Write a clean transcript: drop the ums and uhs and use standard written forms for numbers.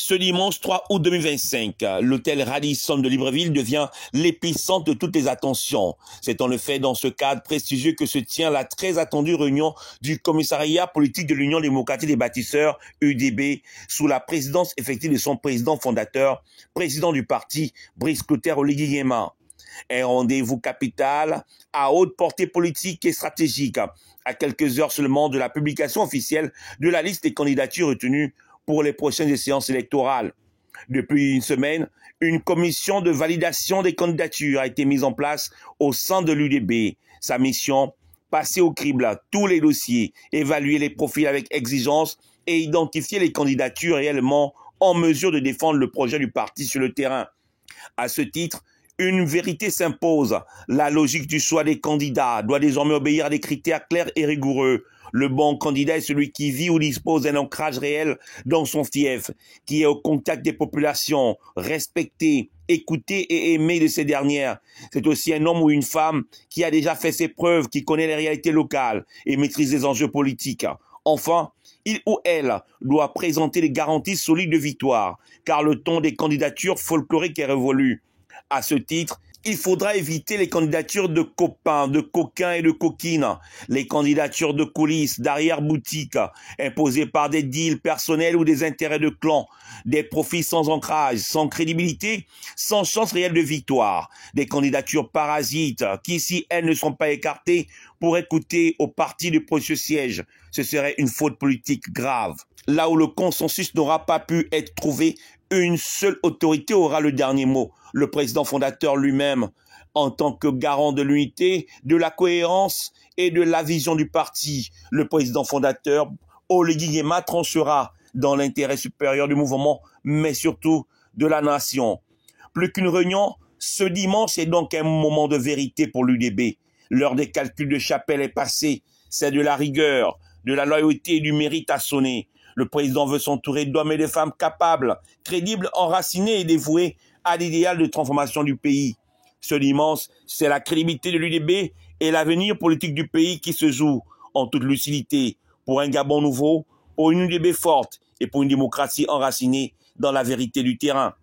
Ce dimanche 3 août 2025, l'hôtel Radisson de Libreville devient l'épicentre de toutes les attentions. C'est en effet dans ce cadre prestigieux que se tient la très attendue réunion du commissariat politique de l'Union démocratique des bâtisseurs, UDB, sous la présidence effective de son président fondateur, président du parti, Brice Clotaire Oligui-Nguema. Un rendez-vous capital à haute portée politique et stratégique, à quelques heures seulement de la publication officielle de la liste des candidatures retenues pour les prochaines séances électorales. Depuis une semaine, une commission de validation des candidatures a été mise en place au sein de l'UDB. Sa mission, passer au crible tous les dossiers, évaluer les profils avec exigence et identifier les candidatures réellement en mesure de défendre le projet du parti sur le terrain. À ce titre, une vérité s'impose. La logique du choix des candidats doit désormais obéir à des critères clairs et rigoureux. Le bon candidat est celui qui vit ou dispose d'un ancrage réel dans son fief, qui est au contact des populations, respecté, écouté et aimé de ces dernières. C'est aussi un homme ou une femme qui a déjà fait ses preuves, qui connaît les réalités locales et maîtrise les enjeux politiques. Enfin, il ou elle doit présenter des garanties solides de victoire, car le ton des candidatures folkloriques est révolu. À ce titre, il faudra éviter les candidatures de copains, de coquins et de coquines, les candidatures de coulisses, d'arrière-boutique, imposées par des deals personnels ou des intérêts de clan, des profits sans ancrage, sans crédibilité, sans chance réelle de victoire, des candidatures parasites qui, si elles ne sont pas écartées, pourraient coûter au parti du prochain siège. Ce serait une faute politique grave. Là où le consensus n'aura pas pu être trouvé, une seule autorité aura le dernier mot, le président fondateur lui-même, en tant que garant de l'unité, de la cohérence et de la vision du parti. Le président fondateur, Oligui-Nguema, tranchera dans l'intérêt supérieur du mouvement, mais surtout de la nation. Plus qu'une réunion, ce dimanche est donc un moment de vérité pour l'UDB. L'heure des calculs de chapelle est passée, c'est de la rigueur, de la loyauté et du mérite à sonner. Le président veut s'entourer d'hommes et de femmes capables, crédibles, enracinés et dévoués à l'idéal de transformation du pays. Ce dimanche, c'est la crédibilité de l'UDB et l'avenir politique du pays qui se joue en toute lucidité pour un Gabon nouveau, pour une UDB forte et pour une démocratie enracinée dans la vérité du terrain.